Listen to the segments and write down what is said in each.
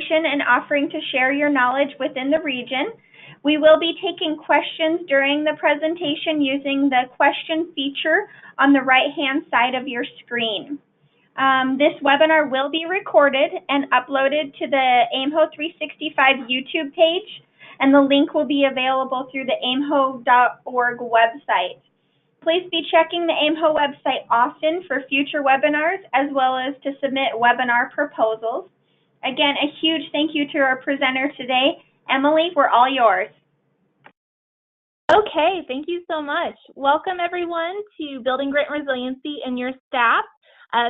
presentation and offering to share your knowledge within the region. We will be taking questions during the presentation using the question feature on the right-hand side of your screen. This webinar will be recorded and uploaded to the AIMHO 365 YouTube page, and the link will be available through the aimho.org website. Please be checking the AIMHO website often for future webinars, as well as to submit webinar proposals. Again, a huge thank you to our presenter today. Emilie, we're all yours. Okay, thank you so much. Welcome everyone to Building Grit and Resiliency and your staff.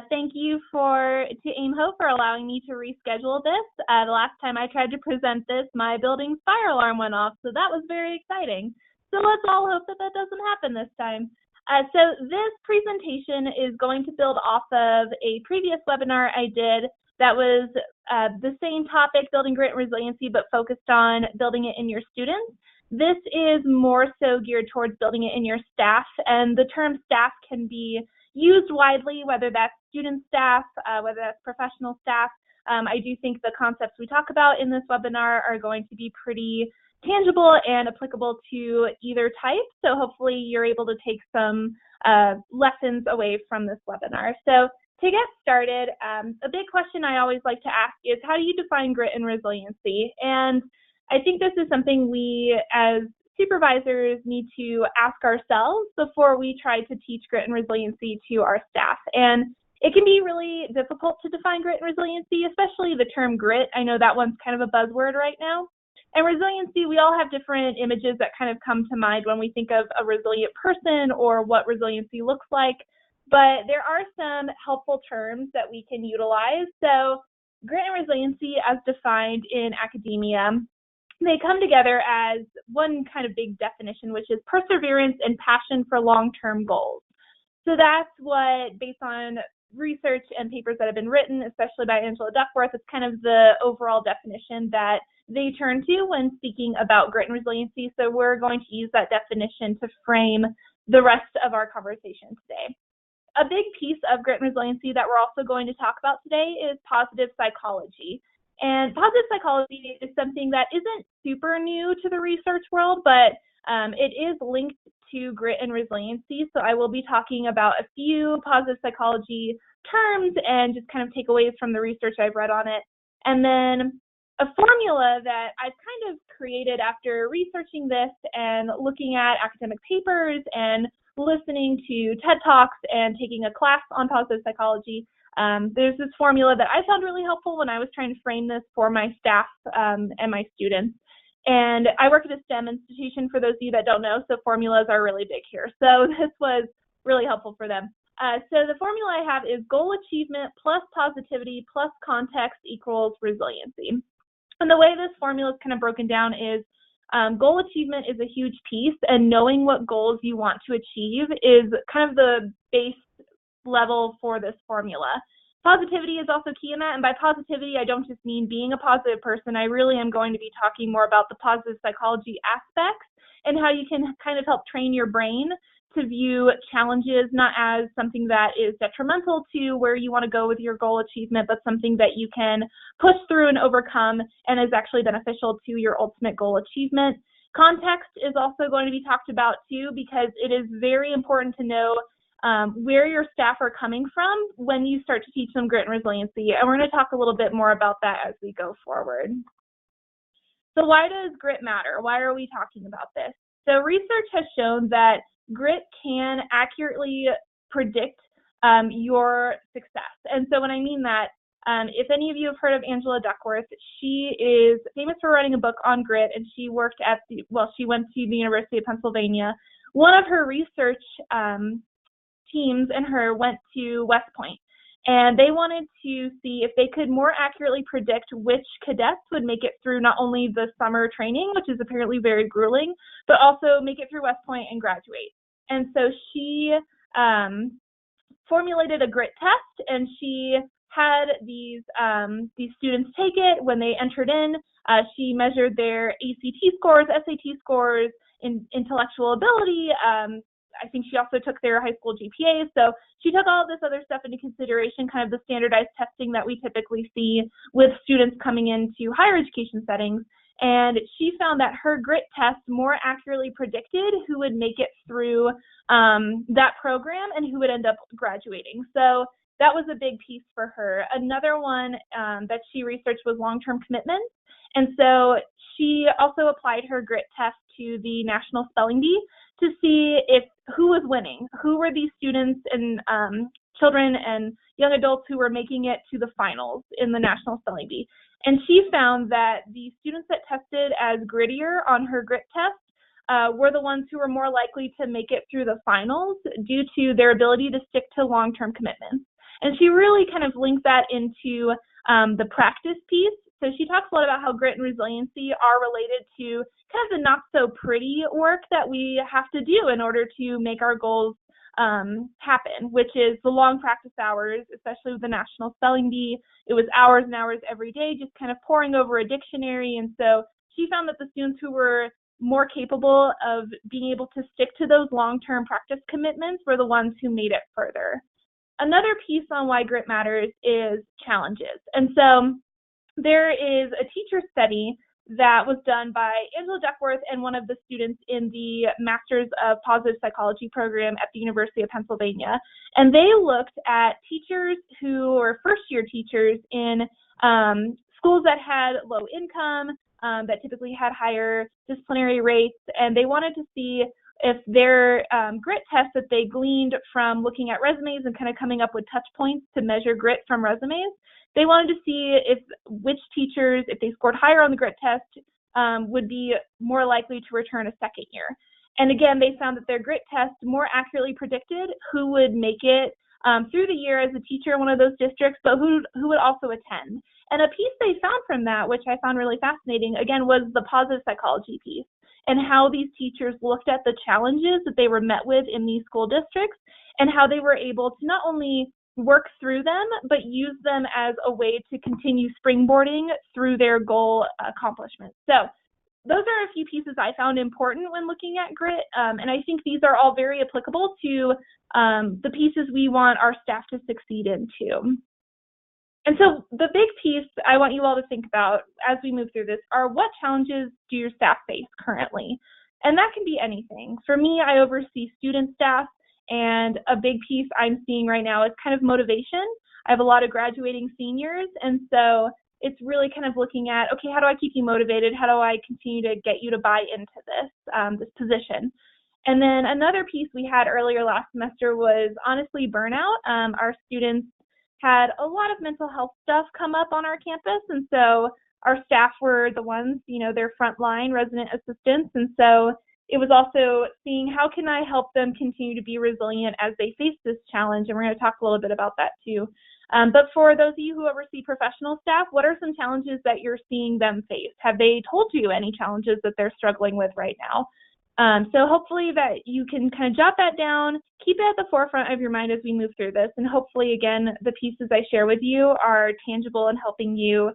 Thank you to AIMHO for allowing me to reschedule this. The last time I tried to present this, my building's fire alarm went off, so that was very exciting. So let's all hope that that doesn't happen this time. So this presentation is going to build off of a previous webinar I did that was the same topic, building grit and resiliency, but focused on building it in your students. This is more so geared towards building it in your staff, and the term staff can be used widely, whether that's student staff, whether that's professional staff. I do think the concepts we talk about in this webinar are going to be pretty tangible and applicable to either type, so hopefully you're able to take some lessons away from this webinar. So to get started, a big question I always like to ask is, how do you define grit and resiliency? And I think this is something we as supervisors need to ask ourselves before we try to teach grit and resiliency to our staff. And it can be really difficult to define grit and resiliency, especially the term grit. I know that one's kind of a buzzword right now. And resiliency, we all have different images that kind of come to mind when we think of a resilient person or what resiliency looks like. But there are some helpful terms that we can utilize. So grit and resiliency, as defined in academia, they come together as one kind of big definition, which is perseverance and passion for long-term goals. So that's what, based on research and papers that have been written, especially by Angela Duckworth, it's kind of the overall definition that they turn to when speaking about grit and resiliency. So we're going to use that definition to frame the rest of our conversation today. A big piece of grit and resiliency that we're also going to talk about today is positive psychology. And positive psychology is something that isn't super new to the research world, but it is linked to grit and resiliency. So I will be talking about a few positive psychology terms and just kind of takeaways from the research I've read on it. And then a formula that I've kind of created after researching this and looking at academic papers and listening to TED Talks and taking a class on positive psychology. There's this formula that I found really helpful when I was trying to frame this for my staff and my students. And I work at a STEM institution, for those of you that don't know, so formulas are really big here. So this was really helpful for them. So the formula I have is goal achievement plus positivity plus context equals resiliency. And the way this formula is kind of broken down is goal achievement is a huge piece, and knowing what goals you want to achieve is kind of the base level for this formula. Positivity is also key in that, and by positivity, I don't just mean being a positive person. I really am going to be talking more about the positive psychology aspects and how you can kind of help train your brain to view challenges not as something that is detrimental to where you want to go with your goal achievement, but something that you can push through and overcome and is actually beneficial to your ultimate goal achievement. Context is also going to be talked about too, because it is very important to know where your staff are coming from when you start to teach them grit and resiliency. And we're going to talk a little bit more about that as we go forward. So why does grit matter? Why are we talking about this? So research has shown that grit can accurately predict your success. And so when I mean that, if any of you have heard of Angela Duckworth, she is famous for writing a book on grit, and she worked at she went to the University of Pennsylvania. One of her research teams and her went to West Point, and they wanted to see if they could more accurately predict which cadets would make it through not only the summer training, which is apparently very grueling, but also make it through West Point and graduate. And so she formulated a grit test, and she had these students take it. When they entered in, she measured their ACT scores, SAT scores, intellectual ability, I think she also took their high school GPA. So she took all of this other stuff into consideration, kind of the standardized testing that we typically see with students coming into higher education settings. And she found that her grit test more accurately predicted who would make it through that program and who would end up graduating. So that was a big piece for her. Another one that she researched was long-term commitment. And so she also applied her grit test to the National Spelling Bee to see who was winning, who were these students and children and young adults who were making it to the finals in the National Spelling Bee. And she found that the students that tested as grittier on her grit test were the ones who were more likely to make it through the finals due to their ability to stick to long-term commitments. And she really kind of linked that into the practice piece. So she talks a lot about how grit and resiliency are related to kind of the not so pretty work that we have to do in order to make our goals happen, which is the long practice hours, especially with the National Spelling Bee. It was hours and hours every day, just kind of poring over a dictionary. And so she found that the students who were more capable of being able to stick to those long-term practice commitments were the ones who made it further. Another piece on why grit matters is challenges. And so there is a teacher study that was done by Angela Duckworth and one of the students in the Masters of Positive Psychology program at the University of Pennsylvania. And they looked at teachers who were first-year teachers in schools that had low income, that typically had higher disciplinary rates, and they wanted to see if their grit tests that they gleaned from looking at resumes and kind of coming up with touch points to measure grit from resumes, they wanted to see which teachers, if they scored higher on the grit test, would be more likely to return a second year. And again, they found that their grit test more accurately predicted who would make it through the year as a teacher in one of those districts, but who would also attend. And a piece they found from that, which I found really fascinating, again, was the positive psychology piece and how these teachers looked at the challenges that they were met with in these school districts and how they were able to not only work through them, but use them as a way to continue springboarding through their goal accomplishments. So those are a few pieces I found important when looking at grit, and I think these are all very applicable to the pieces we want our staff to succeed in too. And so the big piece I want you all to think about as we move through this are what challenges do your staff face currently? And that can be anything. For me, I oversee student staff, and a big piece I'm seeing right now is kind of motivation. I have a lot of graduating seniors, and so it's really kind of looking at, okay, how do I keep you motivated? How do I continue to get you to buy into this position? And then another piece we had earlier last semester was honestly burnout. Our students had a lot of mental health stuff come up on our campus, and so our staff were the ones, they're frontline resident assistants, and so it was also seeing how can I help them continue to be resilient as they face this challenge, and we're going to talk a little bit about that too. But for those of you who oversee professional staff, what are some challenges that you're seeing them face? Have they told you any challenges that they're struggling with right now? So hopefully that you can kind of jot that down, keep it at the forefront of your mind as we move through this, and hopefully, again, the pieces I share with you are tangible and helping you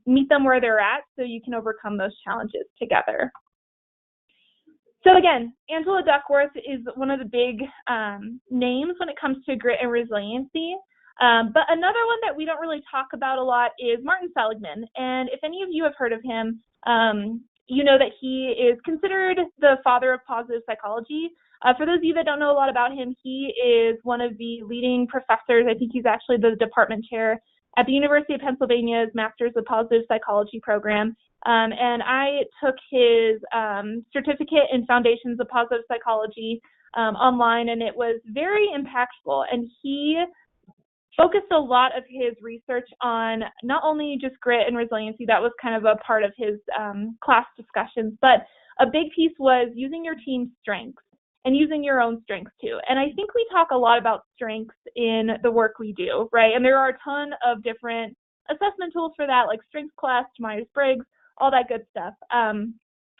meet them where they're at so you can overcome those challenges together. So again, Angela Duckworth is one of the big names when it comes to grit and resiliency. But another one that we don't really talk about a lot is Martin Seligman. And if any of you have heard of him, you know that he is considered the father of positive psychology. For those of you that don't know a lot about him, he is one of the leading professors. I think he's actually the department chair at the University of Pennsylvania's Masters of Positive Psychology program. And I took his certificate in Foundations of Positive Psychology online, and it was very impactful. And he focused a lot of his research on not only just grit and resiliency, that was kind of a part of his class discussions, but a big piece was using your team's strengths and using your own strengths too. And I think we talk a lot about strengths in the work we do, right? And there are a ton of different assessment tools for that, like StrengthsQuest, Myers-Briggs, all that good stuff.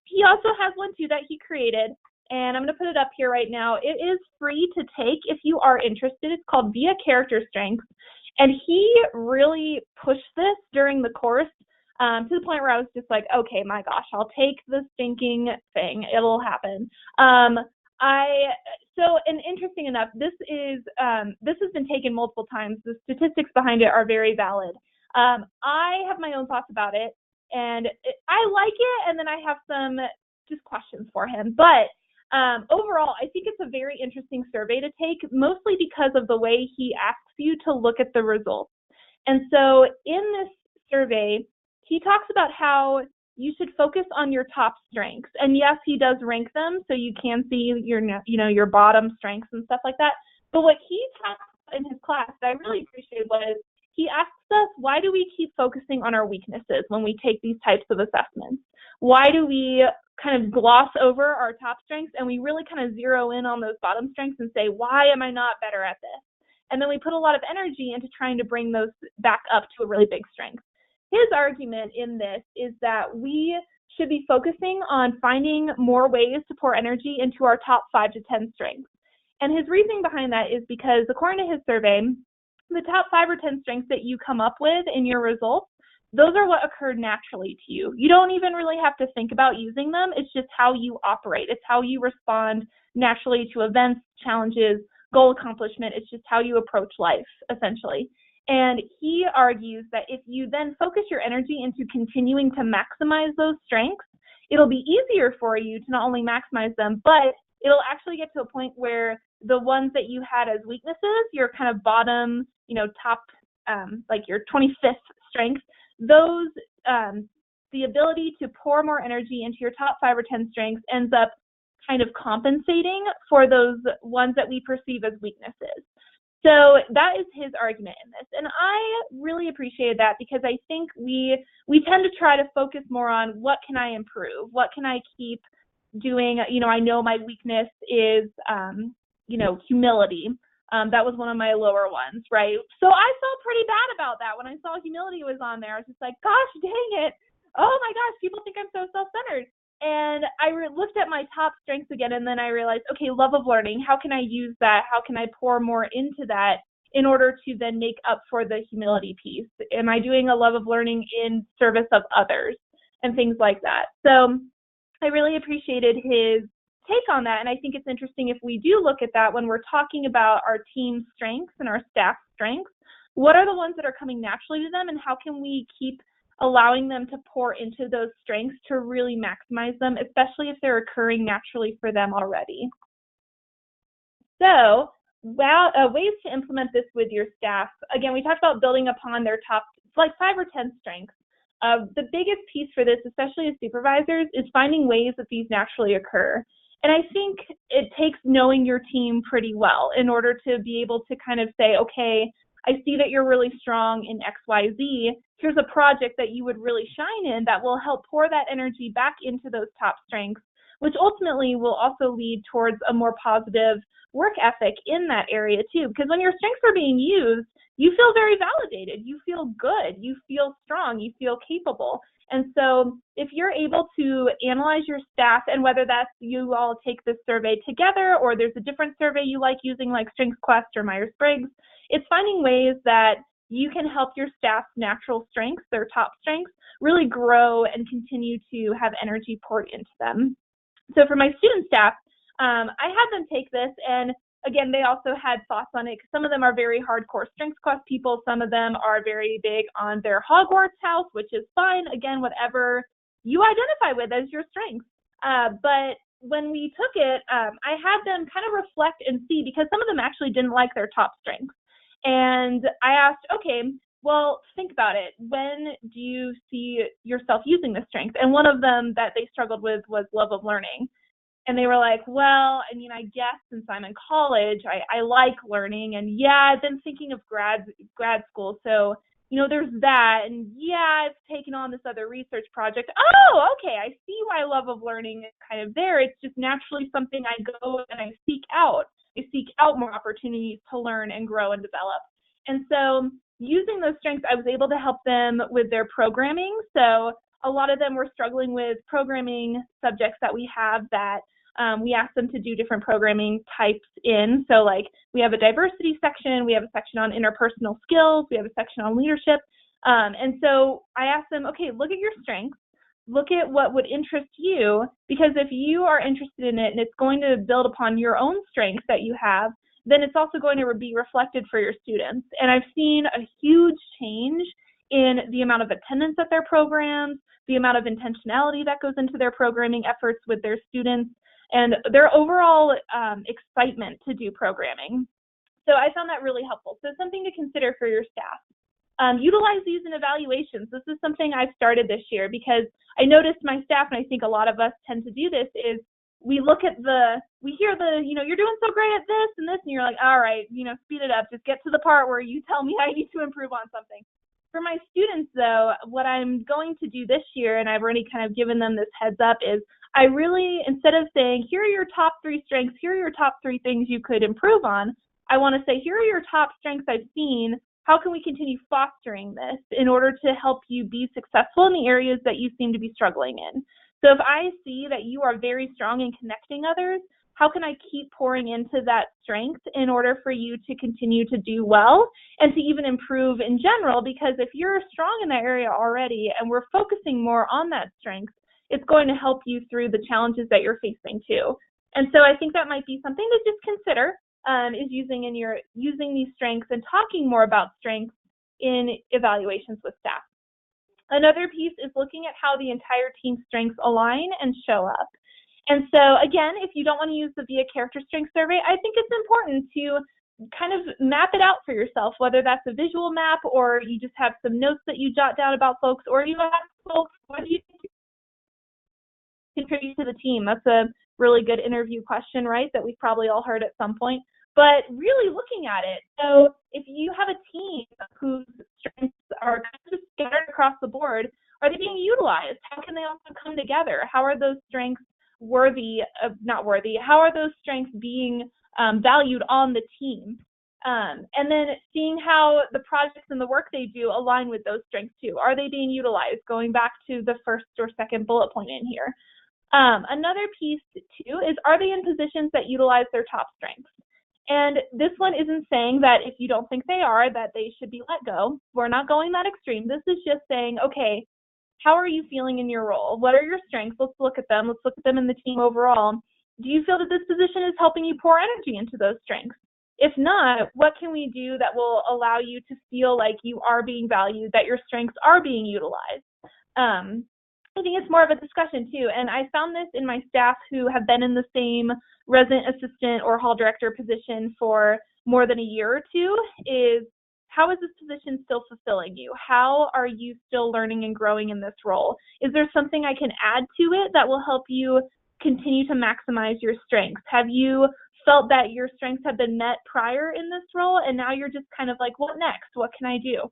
He also has one too that he created, and I'm going to put it up here right now. It is free to take if you are interested. It's called Via Character Strengths, and he really pushed this during the course to the point where I was just like, okay, my gosh, I'll take the stinking thing. It'll happen. And interesting enough, this has been taken multiple times. The statistics behind it are very valid. I have my own thoughts about it, and I like it, and then I have some just questions for him. But overall, I think it's a very interesting survey to take, mostly because of the way he asks you to look at the results. And so in this survey, he talks about how you should focus on your top strengths. And yes, he does rank them, so you can see your bottom strengths and stuff like that. But what he talks about in his class that I really appreciated was he asks us, why do we keep focusing on our weaknesses when we take these types of assessments? Why do we kind of gloss over our top strengths and we really kind of zero in on those bottom strengths and say, why am I not better at this? And then we put a lot of energy into trying to bring those back up to a really big strength. His argument in this is that we should be focusing on finding more ways to pour energy into our top 5 to 10 strengths. And his reasoning behind that is because, according to his survey, the top 5 or 10 strengths that you come up with in your results, those are what occurred naturally to you. You don't even really have to think about using them. It's just how you operate. It's how you respond naturally to events, challenges, goal accomplishment. It's just how you approach life, essentially. And he argues that if you then focus your energy into continuing to maximize those strengths, it'll be easier for you to not only maximize them, but it'll actually get to a point where the ones that you had as weaknesses, your kind of bottom, top, like your 25th strength, those, the ability to pour more energy into your top 5 or 10 strengths ends up kind of compensating for those ones that we perceive as weaknesses. So that is his argument in this. And I really appreciated that because I think we tend to try to focus more on what can I improve? What can I keep doing? I know my weakness is, humility. That was one of my lower ones, right? So I felt pretty bad about that when I saw humility was on there. I was just like, gosh, dang it. Oh my gosh, people think I'm so self-centered. And I looked at my top strengths again, and then I realized, okay, love of learning, how can I use that? How can I pour more into that in order to then make up for the humility piece? Am I doing a love of learning in service of others and things like that? So I really appreciated his take on that, and I think it's interesting if we do look at that when we're talking about our team strengths and our staff strengths. What are the ones that are coming naturally to them, and how can we keep allowing them to pour into those strengths to really maximize them, especially if they're occurring naturally for them already. So, ways to implement this with your staff. Again, we talked about building upon their top, like 5 or 10 strengths. The biggest piece for this, especially as supervisors, is finding ways that these naturally occur. And I think it takes knowing your team pretty well in order to be able to kind of say, okay, I see that you're really strong in XYZ. Here's a project that you would really shine in that will help pour that energy back into those top strengths, which ultimately will also lead towards a more positive work ethic in that area too. Because when your strengths are being used, you feel very validated. You feel good. You feel strong. You feel capable. And so if you're able to analyze your staff, and whether that's you all take this survey together or there's a different survey you like using like StrengthsQuest or Myers-Briggs, it's finding ways that you can help your staff's natural strengths, their top strengths, really grow and continue to have energy poured into them. So for my student staff, I had them take this, and again, they also had thoughts on it because some of them are very hardcore StrengthsQuest people. Some of them are very big on their Hogwarts house, which is fine. Again, whatever you identify with as your strengths. But when we took it, I had them kind of reflect and see, because some of them actually didn't like their top strengths. And I asked, okay, well, think about it. When do you see yourself using this strength? And one of them that they struggled with was love of learning. And they were like, well, I mean, I guess since I'm in college, I like learning. And yeah, I've been thinking of grad school. So, there's that. And yeah, I've taken on this other research project. Oh, okay. I see why love of learning is kind of there. It's just naturally something I go and I seek out. I seek out more opportunities to learn and grow and develop. And so using those strengths, I was able to help them with their programming. So a lot of them were struggling with programming subjects that we have that we asked them to do different programming types in. So like we have a diversity section, we have a section on interpersonal skills, we have a section on leadership. And so I asked them, okay, look at your strengths. look at what would interest you, because if you are interested in it and it's going to build upon your own strengths that you have, then it's also going to be reflected for your students. And I've seen a huge change in the amount of attendance at their programs, the amount of intentionality that goes into their programming efforts with their students, and their overall excitement to do programming. So I found that really helpful. So something to consider for your staff. Utilize these in evaluations. This is something I've started this year because I noticed my staff, and I think a lot of us tend to do this, is we hear you're doing so great at this and this, and you're like, all right, speed it up. Just get to the part where you tell me I need to improve on something. For my students, though, what I'm going to do this year, and I've already kind of given them this heads up, is I really, instead of saying, here are your top 3 strengths, here are your top 3 things you could improve on, I want to say, here are your top strengths I've seen. How can we continue fostering this in order to help you be successful in the areas that you seem to be struggling in? So if I see that you are very strong in connecting others, how can I keep pouring into that strength in order for you to continue to do well and to even improve in general? Because if you're strong in that area already and we're focusing more on that strength, it's going to help you through the challenges that you're facing too. And so I think that might be something to just consider, is using these strengths and talking more about strengths in evaluations with staff. Another piece is looking at how the entire team's strengths align and show up. And so again, if you don't want to use the VIA character strength survey, I think it's important to kind of map it out for yourself, whether that's a visual map or you just have some notes that you jot down about folks, or you ask folks, what do you contribute to the team? That's a really good interview question, right, that we've probably all heard at some point. But really looking at it, so if you have a team whose strengths are kind of just scattered across the board, are they being utilized? How can they also come together? How are those strengths how are those strengths being valued on the team? And then seeing how the projects and the work they do align with those strengths too. Are they being utilized? Going back to the first or second bullet point in here. Another piece too is, are they in positions that utilize their top strengths? And this one isn't saying that if you don't think they are, that they should be let go. We're not going that extreme. This is just saying, okay, how are you feeling in your role? What are your strengths? Let's look at them. Let's look at them in the team overall. Do you feel that this position is helping you pour energy into those strengths? If not, what can we do that will allow you to feel like you are being valued, that your strengths are being utilized? I think it's more of a discussion too, and I found this in my staff who have been in the same resident assistant or hall director position for more than a year or two, is how is this position still fulfilling you? How are you still learning and growing in this role? Is there something I can add to it that will help you continue to maximize your strengths? Have you felt that your strengths have been met prior in this role and now you're just kind of like, what next? What can I do?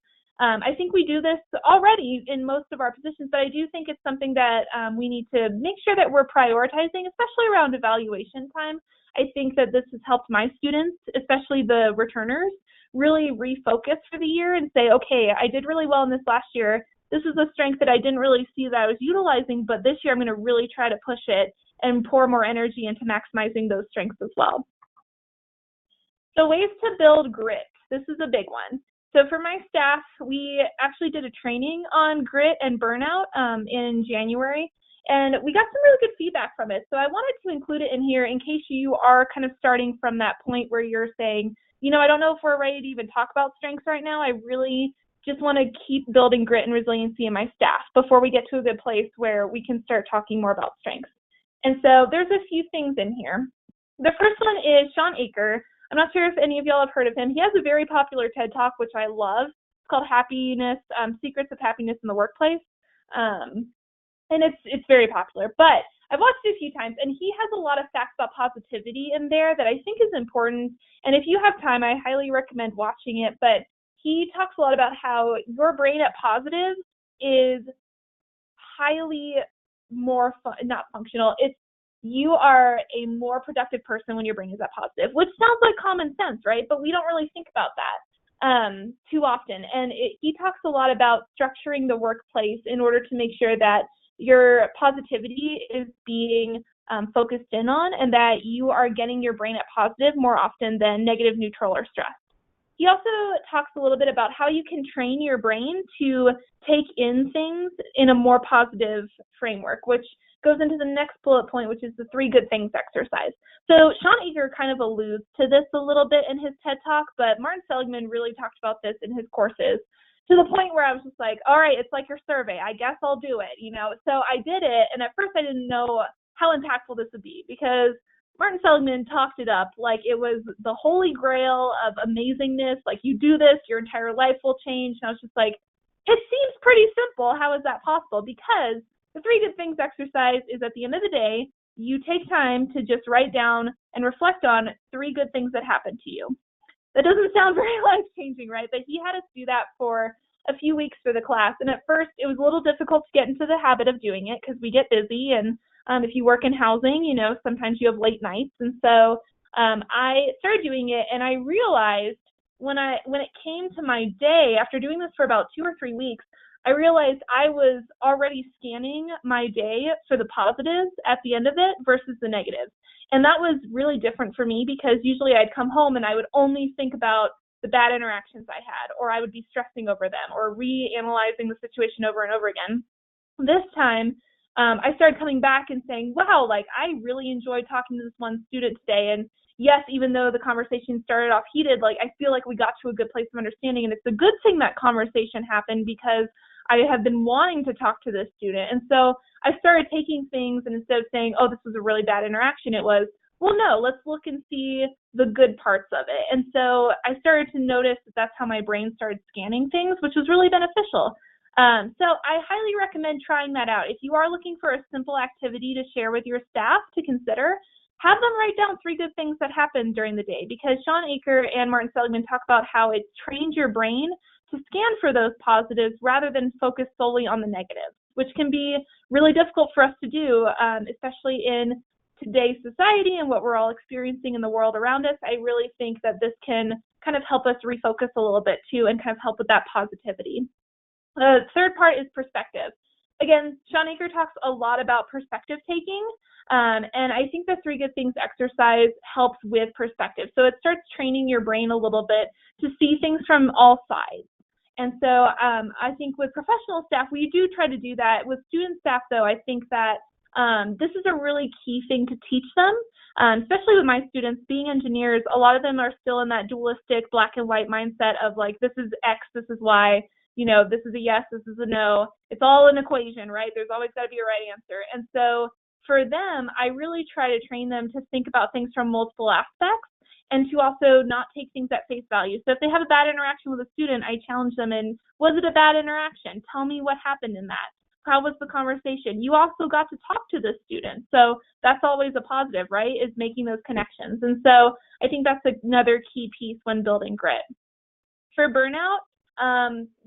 I think we do this already in most of our positions, but I do think it's something that we need to make sure that we're prioritizing, especially around evaluation time. I think that this has helped my students, especially the returners, really refocus for the year and say, okay, I did really well in this last year. This is a strength that I didn't really see that I was utilizing, but this year I'm going to really try to push it and pour more energy into maximizing those strengths as well. So ways to build grit. This is a big one. So for my staff, we actually did a training on grit and burnout in January, and we got some really good feedback from it. So I wanted to include it in here in case you are kind of starting from that point where you're saying, I don't know if we're ready to even talk about strengths right now. I really just want to keep building grit and resiliency in my staff before we get to a good place where we can start talking more about strengths. And so there's a few things in here. The first one is Sean Aker. I'm not sure if any of y'all have heard of him. He has a very popular TED Talk, which I love. It's called Happiness, Secrets of Happiness in the Workplace. And it's very popular. But I've watched it a few times, and he has a lot of facts about positivity in there that I think is important. And if you have time, I highly recommend watching it. But he talks a lot about how your brain at positive is highly more, not functional. You are a more productive person when your brain is at positive, which sounds like common sense, right? But we don't really think about that too often. And he talks a lot about structuring the workplace in order to make sure that your positivity is being focused in on and that you are getting your brain at positive more often than negative, neutral, or stress. He also talks a little bit about how you can train your brain to take in things in a more positive framework, which goes into the next bullet point, which is the 3 good things exercise. So Sean Eager kind of alludes to this a little bit in his TED Talk, but Martin Seligman really talked about this in his courses, to the point where I was just like, all right, it's like your survey. I guess I'll do it, So I did it, and at first I didn't know how impactful this would be, because Martin Seligman talked it up like it was the holy grail of amazingness. Like, you do this, your entire life will change. And I was just like, it seems pretty simple. How is that possible? Because the 3 good things exercise is, at the end of the day, you take time to just write down and reflect on 3 good things that happened to you. That doesn't sound very life-changing, right? But he had us do that for a few weeks for the class. And at first, it was a little difficult to get into the habit of doing it, because we get busy. And if you work in housing, sometimes you have late nights. And so I started doing it, and I realized when it came to my day, after doing this for about 2 or 3 weeks, I realized I was already scanning my day for the positives at the end of it versus the negatives. And that was really different for me, because usually I'd come home and I would only think about the bad interactions I had, or I would be stressing over them or reanalyzing the situation over and over again. This time, I started coming back and saying, wow, like, I really enjoyed talking to this one student today. And yes, even though the conversation started off heated, like, I feel like we got to a good place of understanding. And it's a good thing that conversation happened, because I have been wanting to talk to this student. And so I started taking things, and instead of saying, oh, this was a really bad interaction, it was, well, no, let's look and see the good parts of it. And so I started to notice that that's how my brain started scanning things, which was really beneficial. So I highly recommend trying that out. If you are looking for a simple activity to share with your staff to consider, have them write down 3 good things that happened during the day, because Sean Eaker and Martin Seligman talk about how it trains your brain to scan for those positives rather than focus solely on the negatives, which can be really difficult for us to do, especially in today's society and what we're all experiencing in the world around us. I really think that this can kind of help us refocus a little bit too, and kind of help with that positivity. The third part is perspective. Again, Sean Eaker talks a lot about perspective taking, and I think the 3 good things exercise helps with perspective. So it starts training your brain a little bit to see things from all sides. And so I think with professional staff, we do try to do that. With student staff, though, I think that this is a really key thing to teach them, especially with my students. Being engineers, a lot of them are still in that dualistic black and white mindset of like, this is X, this is Y, this is a yes, this is a no. It's all an equation, right? There's always got to be a right answer. And so for them, I really try to train them to think about things from multiple aspects, and to also not take things at face value. So if they have a bad interaction with a student, I challenge them in, was it a bad interaction? Tell me what happened in that. How was the conversation? You also got to talk to the student. So that's always a positive, right, is making those connections. And so I think that's another key piece when building grit. For burnout,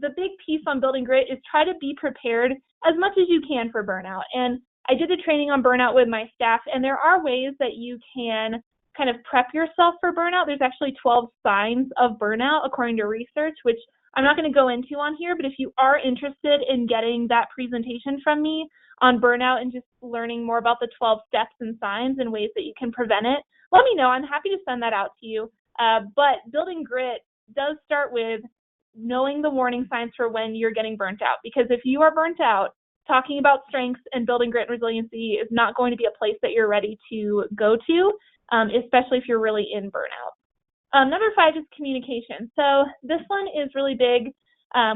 the big piece on building grit is try to be prepared as much as you can for burnout. And I did a training on burnout with my staff, and there are ways that you can kind of prep yourself for burnout. There's actually 12 signs of burnout according to research, which I'm not going to go into on here, but if you are interested in getting that presentation from me on burnout and just learning more about the 12 steps and signs and ways that you can prevent it, let me know. I'm happy to send that out to you. But building grit does start with knowing the warning signs for when you're getting burnt out, because if you are burnt out, talking about strengths and building grit and resiliency is not going to be a place that you're ready to go to, especially if you're really in burnout. Number 5 is communication. So this one is really big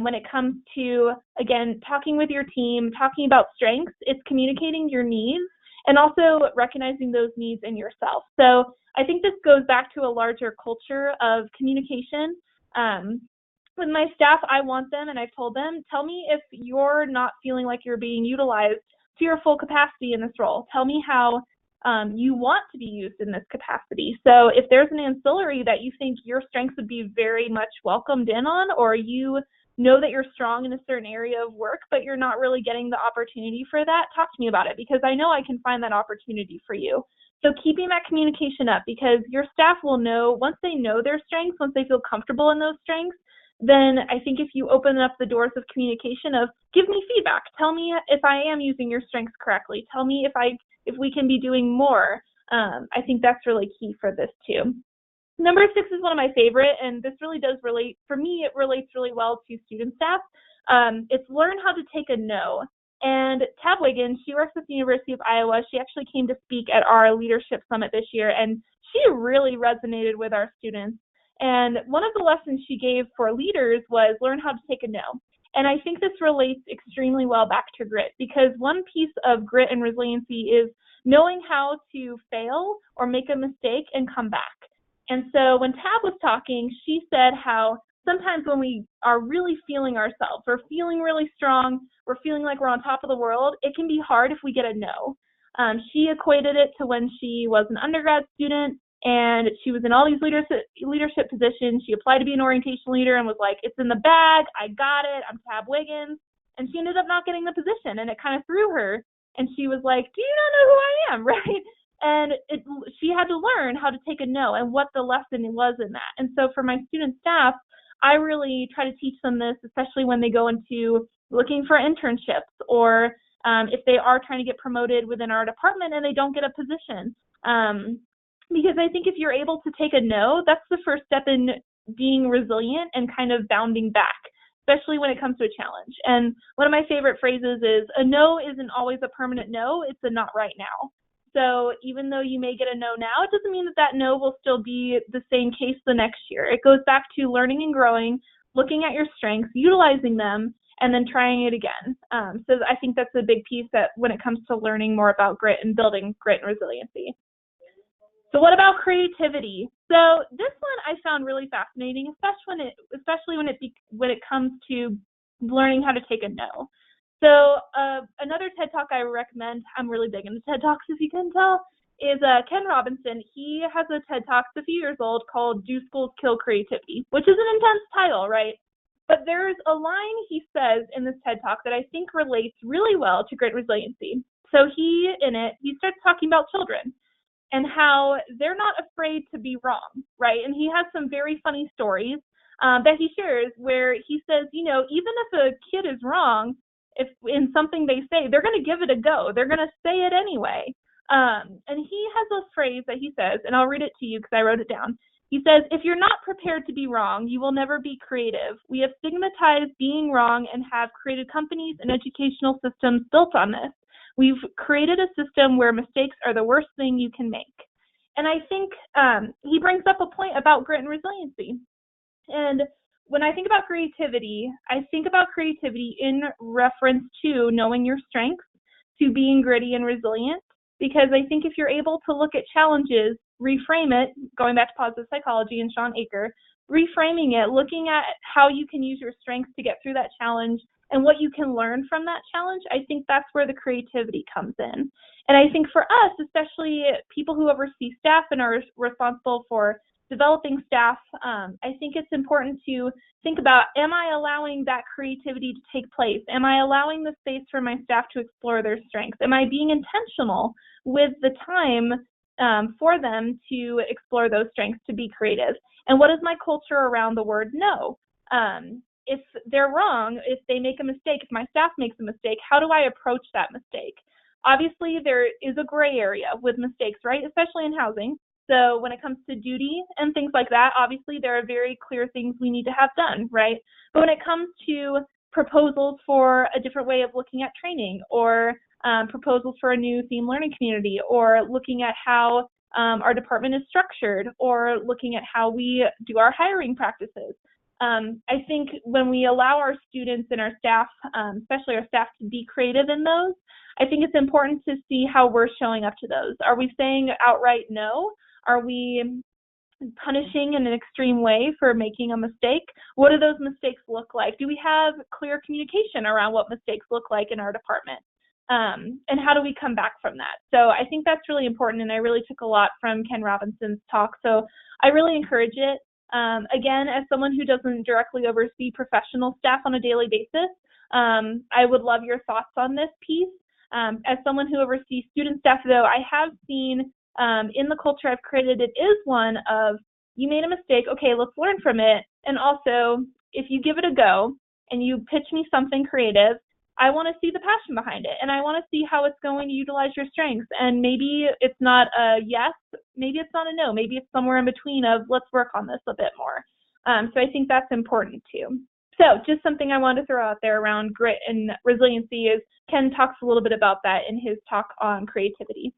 when it comes to, again, talking with your team, talking about strengths. It's communicating your needs and also recognizing those needs in yourself. So I think this goes back to a larger culture of communication. With my staff, I want them, and I've told them, tell me if you're not feeling like you're being utilized to your full capacity in this role. Tell me how you want to be used in this capacity. So if there's an ancillary that you think your strengths would be very much welcomed in on, or you know that you're strong in a certain area of work, but you're not really getting the opportunity for that, talk to me about it, because I know I can find that opportunity for you. So keeping that communication up, because your staff will know, once they know their strengths, once they feel comfortable in those strengths, then I think if you open up the doors of communication of, give me feedback, tell me if I am using your strengths correctly, tell me if we can be doing more, I think that's really key for this too. Number 6 is one of my favorite, and this really does relate, for me, it relates really well to student staff. It's learn how to take a no. And Tab Wiggins, she works at the University of Iowa. She actually came to speak at our leadership summit this year, and she really resonated with our students. And one of the lessons she gave for leaders was learn how to take a no. And I think this relates extremely well back to grit, because one piece of grit and resiliency is knowing how to fail or make a mistake and come back. And so when Tab was talking, she said how sometimes when we are really feeling ourselves, we're feeling really strong, we're feeling like we're on top of the world, it can be hard if we get a no. She equated it to when she was an undergrad student and she was in all these leadership positions. She applied to be an orientation leader and was like, it's in the bag, I got it, I'm Tab Wiggins. And she ended up not getting the position, and it kind of threw her. And she was like, do you not know who I am, right? And she had to learn how to take a no and what the lesson was in that. And so for my student staff, I really try to teach them this, especially when they go into looking for internships or if they are trying to get promoted within our department and they don't get a position. Because I think if you're able to take a no, that's the first step in being resilient and kind of bounding back, especially when it comes to a challenge. And one of my favorite phrases is, a no isn't always a permanent no, it's a not right now. So even though you may get a no now, it doesn't mean that that no will still be the same case the next year. It goes back to learning and growing, looking at your strengths, utilizing them, and then trying it again. So I think that's a big piece that when it comes to learning more about grit and building grit and resiliency. So what about creativity? So this one I found really fascinating, especially when it comes to learning how to take a no. So another TED Talk I recommend, I'm really big into TED Talks if you can tell, is Ken Robinson. He has a TED Talk that's a few years old called Do Schools Kill Creativity, which is an intense title, right? But there's a line he says in this TED Talk that I think relates really well to grit resiliency. So he starts talking about children and how they're not afraid to be wrong, right? And he has some very funny stories that he shares where he says, even if a kid is wrong, if in something they say, they're going to give it a go. They're going to say it anyway. And he has a phrase that he says, and I'll read it to you because I wrote it down. He says, if you're not prepared to be wrong, you will never be creative. We have stigmatized being wrong and have created companies and educational systems built on this. We've created a system where mistakes are the worst thing you can make. And I think he brings up a point about grit and resiliency. And when I think about creativity, I think about creativity in reference to knowing your strengths, to being gritty and resilient, because I think if you're able to look at challenges, reframe it, going back to positive psychology and Sean Aker, reframing it, looking at how you can use your strengths to get through that challenge and what you can learn from that challenge, I think that's where the creativity comes in. And I think for us, especially people who oversee staff and are responsible for developing staff, I think it's important to think about, am I allowing that creativity to take place? Am I allowing the space for my staff to explore their strengths? Am I being intentional with the time for them to explore those strengths, to be creative? And what is my culture around the word no? If they're wrong, if they make a mistake, if my staff makes a mistake, how do I approach that mistake? Obviously, there is a gray area with mistakes, right? Especially in housing. So when it comes to duty and things like that, obviously there are very clear things we need to have done, right? But when it comes to proposals for a different way of looking at training, or proposals for a new theme learning community, or looking at how our department is structured, or looking at how we do our hiring practices, I think when we allow our students and our staff, especially our staff, to be creative in those, I think it's important to see how we're showing up to those. Are we saying outright no? Are we punishing in an extreme way for making a mistake? What do those mistakes look like? Do we have clear communication around what mistakes look like in our department? And how do we come back from that? So I think that's really important, and I really took a lot from Ken Robinson's talk. So I really encourage it. Again, as someone who doesn't directly oversee professional staff on a daily basis, I would love your thoughts on this piece. As someone who oversees student staff, though, I have seen in the culture I've created, it is one of, you made a mistake, okay, let's learn from it. And also, if you give it a go and you pitch me something creative, I want to see the passion behind it, and I want to see how it's going to utilize your strengths. And maybe it's not a yes, maybe it's not a no, maybe it's somewhere in between of let's work on this a bit more. So I think that's important too. So just something I wanted to throw out there around grit and resiliency is Ken talks a little bit about that in his talk on creativity.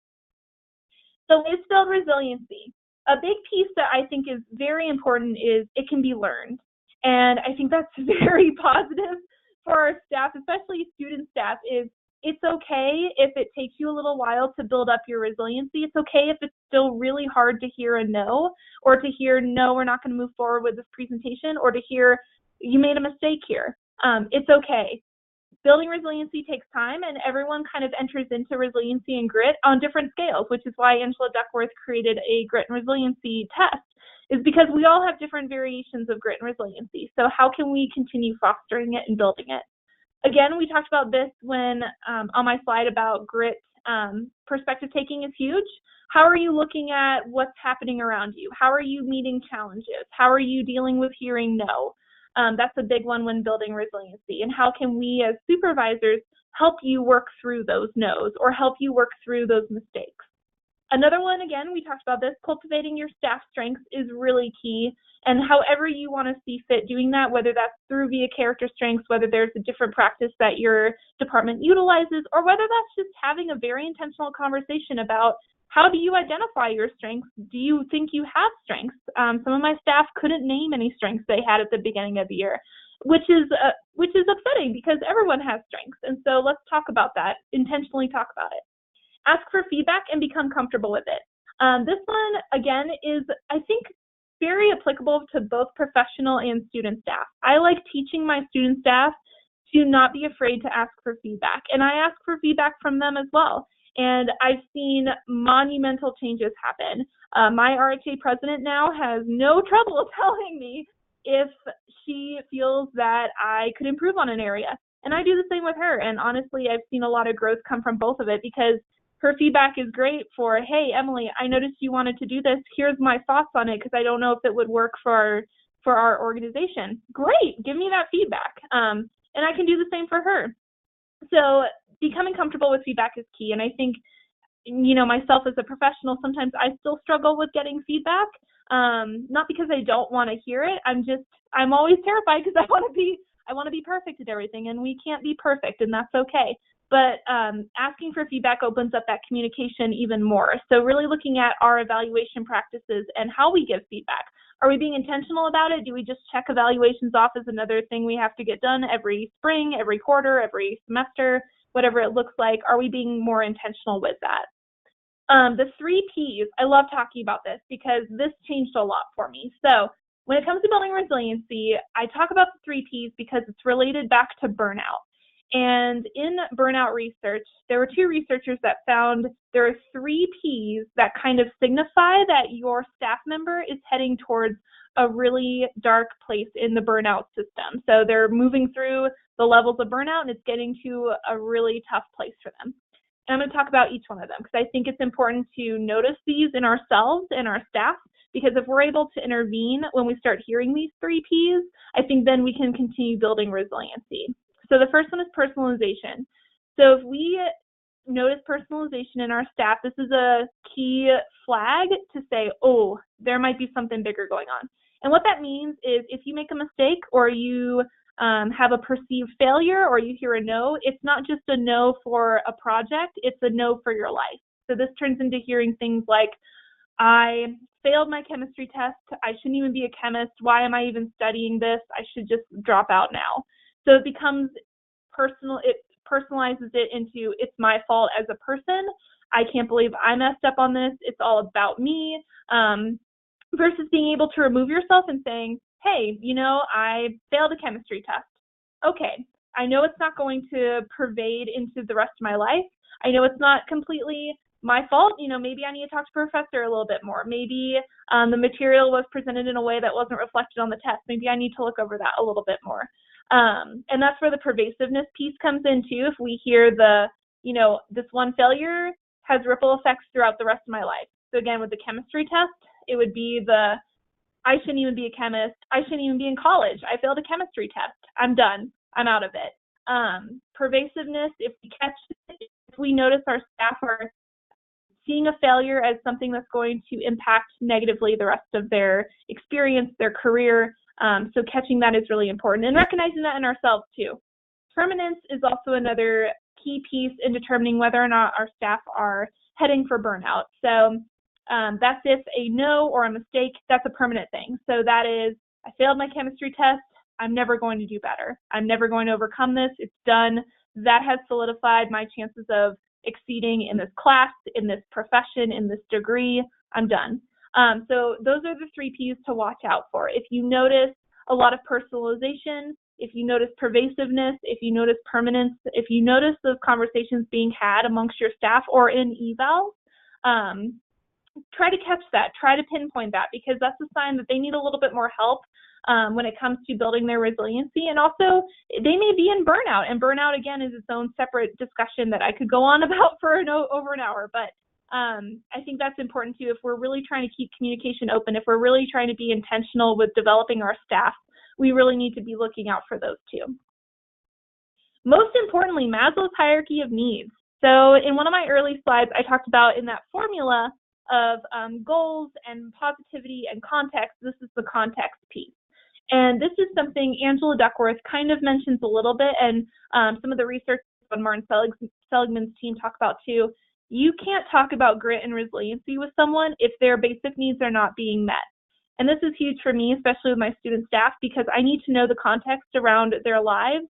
So ways to build resiliency. A big piece that I think is very important is it can be learned. And I think that's very positive for our staff, especially student staff, is it's okay if it takes you a little while to build up your resiliency. It's okay if it's still really hard to hear a no, or to hear, no, we're not going to move forward with this presentation, or to hear, you made a mistake here. It's okay. Building resiliency takes time, and everyone kind of enters into resiliency and grit on different scales, which is why Angela Duckworth created a grit and resiliency test, is because we all have different variations of grit and resiliency. So how can we continue fostering it and building it? Again, we talked about this when on my slide about grit, perspective taking is huge. How are you looking at what's happening around you? How are you meeting challenges? How are you dealing with hearing no? That's a big one when building resiliency. And how can we as supervisors help you work through those no's or help you work through those mistakes? Another one, again, we talked about this, cultivating your staff strengths is really key. And however you want to see fit doing that, whether that's through via character strengths, whether there's a different practice that your department utilizes, or whether that's just having a very intentional conversation about how do you identify your strengths? Do you think you have strengths? Some of my staff couldn't name any strengths they had at the beginning of the year, which is upsetting because everyone has strengths. And so let's talk about that, intentionally talk about it. Ask for feedback and become comfortable with it. This one, again, is, I think, very applicable to both professional and student staff. I like teaching my student staff to not be afraid to ask for feedback, and I ask for feedback from them as well. And I've seen monumental changes happen. My RHA president now has no trouble telling me if she feels that I could improve on an area. And I do the same with her. And honestly, I've seen a lot of growth come from both of it, because her feedback is great for, hey, Emily, I noticed you wanted to do this. Here's my thoughts on it, because I don't know if it would work for our organization. Great, give me that feedback. And I can do the same for her. So becoming comfortable with feedback is key. And I think, myself as a professional, sometimes I still struggle with getting feedback. Not because I don't want to hear it. I'm always terrified because I want to be perfect at everything, and we can't be perfect, and that's okay. But asking for feedback opens up that communication even more. So really looking at our evaluation practices and how we give feedback. Are we being intentional about it? Do we just check evaluations off as another thing we have to get done every spring, every quarter, every semester, whatever it looks like? Are we being more intentional with that? The 3 Ps, I love talking about this because this changed a lot for me. So when it comes to building resiliency, I talk about the 3 Ps because it's related back to burnout. And in burnout research, there were 2 researchers that found there are 3 Ps that kind of signify that your staff member is heading towards a really dark place in the burnout system. So they're moving through the levels of burnout, and it's getting to a really tough place for them. And I'm going to talk about each one of them because I think it's important to notice these in ourselves and our staff, because if we're able to intervene when we start hearing these 3 Ps, I think then we can continue building resiliency. So the first one is personalization. So if we notice personalization in our staff, this is a key flag to say, oh, there might be something bigger going on. And what that means is if you make a mistake or you have a perceived failure or you hear a no, it's not just a no for a project, it's a no for your life. So this turns into hearing things like, I failed my chemistry test, I shouldn't even be a chemist, why am I even studying this, I should just drop out now. So it becomes personal, it personalizes it into, it's my fault as a person, I can't believe I messed up on this, it's all about me, versus being able to remove yourself and saying, hey, I failed a chemistry test. Okay, I know it's not going to pervade into the rest of my life. I know it's not completely my fault. Maybe I need to talk to professor a little bit more. Maybe the material was presented in a way that wasn't reflected on the test. Maybe I need to look over that a little bit more. And that's where the pervasiveness piece comes in too. If we hear this one failure has ripple effects throughout the rest of my life. So again, with the chemistry test, it would be I shouldn't even be a chemist. I shouldn't even be in college. I failed a chemistry test. I'm done. I'm out of it. Pervasiveness, if we notice our staff are seeing a failure as something that's going to impact negatively the rest of their experience, their career, So catching that is really important, and recognizing that in ourselves too. Permanence is also another key piece in determining whether or not our staff are heading for burnout. So that's if a no or a mistake, that's a permanent thing. So that is, I failed my chemistry test, I'm never going to do better. I'm never going to overcome this, it's done. That has solidified my chances of exceeding in this class, in this profession, in this degree. I'm done. So those are the 3 P's to watch out for. If you notice a lot of personalization, if you notice pervasiveness, if you notice permanence, if you notice those conversations being had amongst your staff or in evals, try to catch that, try to pinpoint that, because that's a sign that they need a little bit more help when it comes to building their resiliency. And also, they may be in burnout, and burnout, again, is its own separate discussion that I could go on about for over an hour. But I think that's important too. If we're really trying to keep communication open, if we're really trying to be intentional with developing our staff, we really need to be looking out for those too. Most importantly, Maslow's hierarchy of needs. So in one of my early slides, I talked about in that formula of goals and positivity and context, this is the context piece. And this is something Angela Duckworth kind of mentions a little bit, and some of the research on Martin Seligman's team talk about too. You can't talk about grit and resiliency with someone if their basic needs are not being met. And this is huge for me, especially with my student staff, because I need to know the context around their lives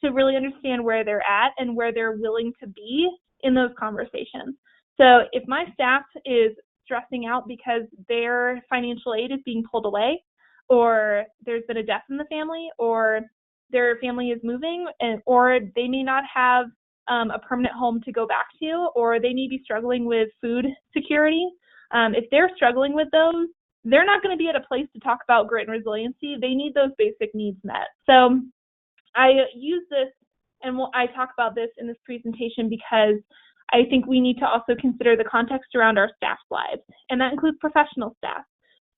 to really understand where they're at and where they're willing to be in those conversations. So if my staff is stressing out because their financial aid is being pulled away, or there's been a death in the family, or their family is moving, or they may not have a permanent home to go back to, or they may be struggling with food security. If they're struggling with those, they're not going to be at a place to talk about grit and resiliency. They need those basic needs met. So I use this, and I talk about this in this presentation because I think we need to also consider the context around our staff's lives, and that includes professional staff.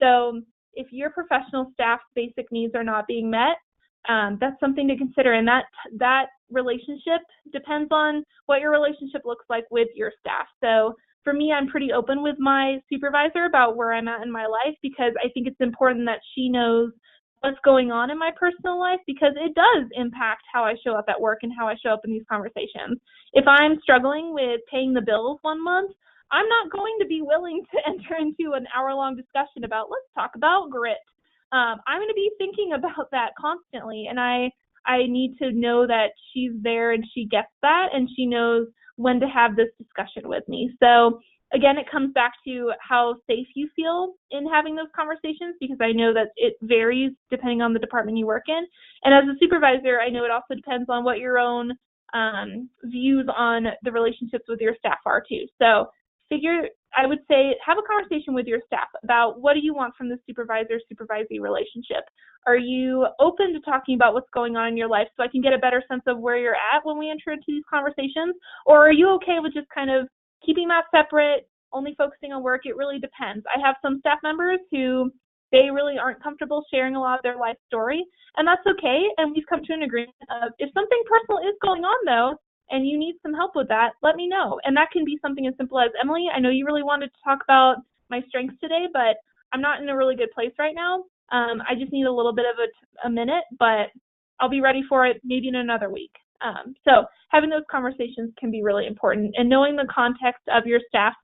So if your professional staff's basic needs are not being met, that's something to consider, and that relationship depends on what your relationship looks like with your staff. So for me, I'm pretty open with my supervisor about where I'm at in my life, because I think it's important that she knows what's going on in my personal life, because it does impact how I show up at work and how I show up in these conversations. If I'm struggling with paying the bills one month, I'm not going to be willing to enter into an hour-long discussion about, let's talk about grit. I'm going to be thinking about that constantly, and I need to know that she's there and she gets that, and she knows when to have this discussion with me. So again, it comes back to how safe you feel in having those conversations, because I know that it varies depending on the department you work in. And as a supervisor, I know it also depends on what your own views on the relationships with your staff are too. So I would say, have a conversation with your staff about what do you want from the supervisor-supervisee relationship. Are you open to talking about what's going on in your life so I can get a better sense of where you're at when we enter into these conversations? Or are you okay with just kind of keeping that separate, only focusing on work? It really depends. I have some staff members who they really aren't comfortable sharing a lot of their life story, and that's okay. And we've come to an agreement of, if something personal is going on though, and you need some help with that, let me know. And that can be something as simple as, Emily, I know you really wanted to talk about my strengths today, but I'm not in a really good place right now. I just need a little bit of a minute, but I'll be ready for it maybe in another week. So having those conversations can be really important, and knowing the context of your staff's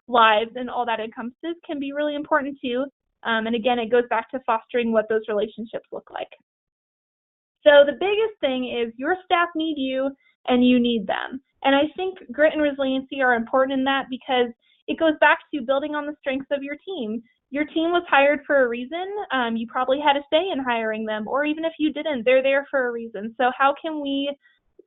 lives and all that encompasses can be really important too. And again, it goes back to fostering what those relationships look like. So the biggest thing is your staff need you and you need them. And I think grit and resiliency are important in that, because it goes back to building on the strengths of your team. Your team was hired for a reason. You probably had a say in hiring them, or even if you didn't, they're there for a reason. So how can we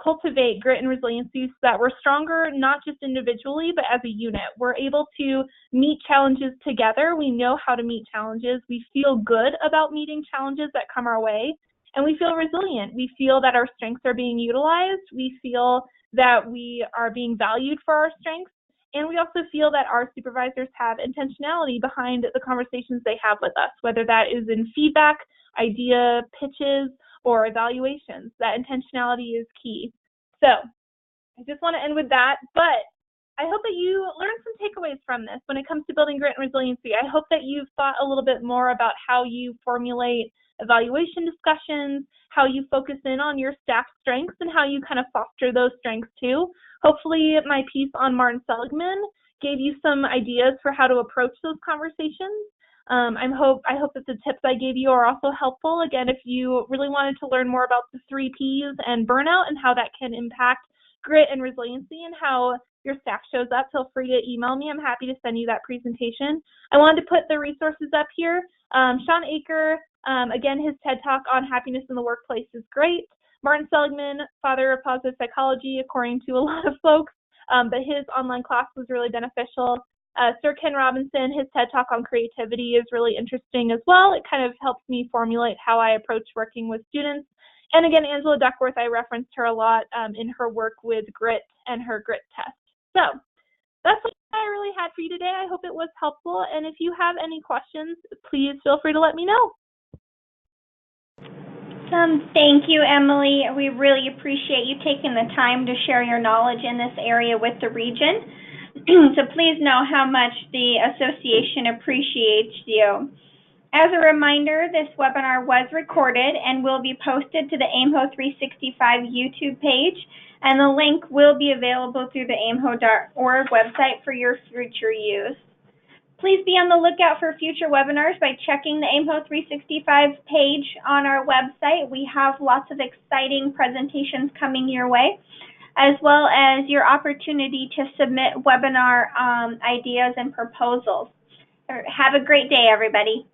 cultivate grit and resiliency so that we're stronger, not just individually, but as a unit? We're able to meet challenges together. We know how to meet challenges. We feel good about meeting challenges that come our way. And we feel resilient. We feel that our strengths are being utilized. We feel that we are being valued for our strengths. And we also feel that our supervisors have intentionality behind the conversations they have with us, whether that is in feedback, idea pitches, or evaluations. That intentionality is key. So I just want to end with that, but I hope that you learned some takeaways from this when it comes to building grit and resiliency. I hope that you've thought a little bit more about how you formulate evaluation discussions, how you focus in on your staff strengths, and how you kind of foster those strengths too. Hopefully my piece on Martin Seligman gave you some ideas for how to approach those conversations. I hope that the tips I gave you are also helpful. Again, if you really wanted to learn more about the 3 Ps and burnout and how that can impact grit and resiliency and how your staff shows up, feel free to email me. I'm happy to send you that presentation. I wanted to put the resources up here. Sean Aker, again, his TED Talk on happiness in the workplace is great. Martin Seligman, father of positive psychology, according to a lot of folks, but his online class was really beneficial. Sir Ken Robinson, his TED Talk on creativity is really interesting as well. It kind of helps me formulate how I approach working with students. And again, Angela Duckworth, I referenced her a lot in her work with grit and her grit test. So that's what I really had for you today. I hope it was helpful. And if you have any questions, please feel free to let me know. Thank you, Emilie. We really appreciate you taking the time to share your knowledge in this area with the region. So please know how much the association appreciates you. As a reminder, this webinar was recorded and will be posted to the AIMHO 365 YouTube page, and the link will be available through the aimho.org website for your future use. Please be on the lookout for future webinars by checking the AIMHO 365 page on our website. We have lots of exciting presentations coming your way, as well as your opportunity to submit webinar ideas and proposals. Have a great day, everybody.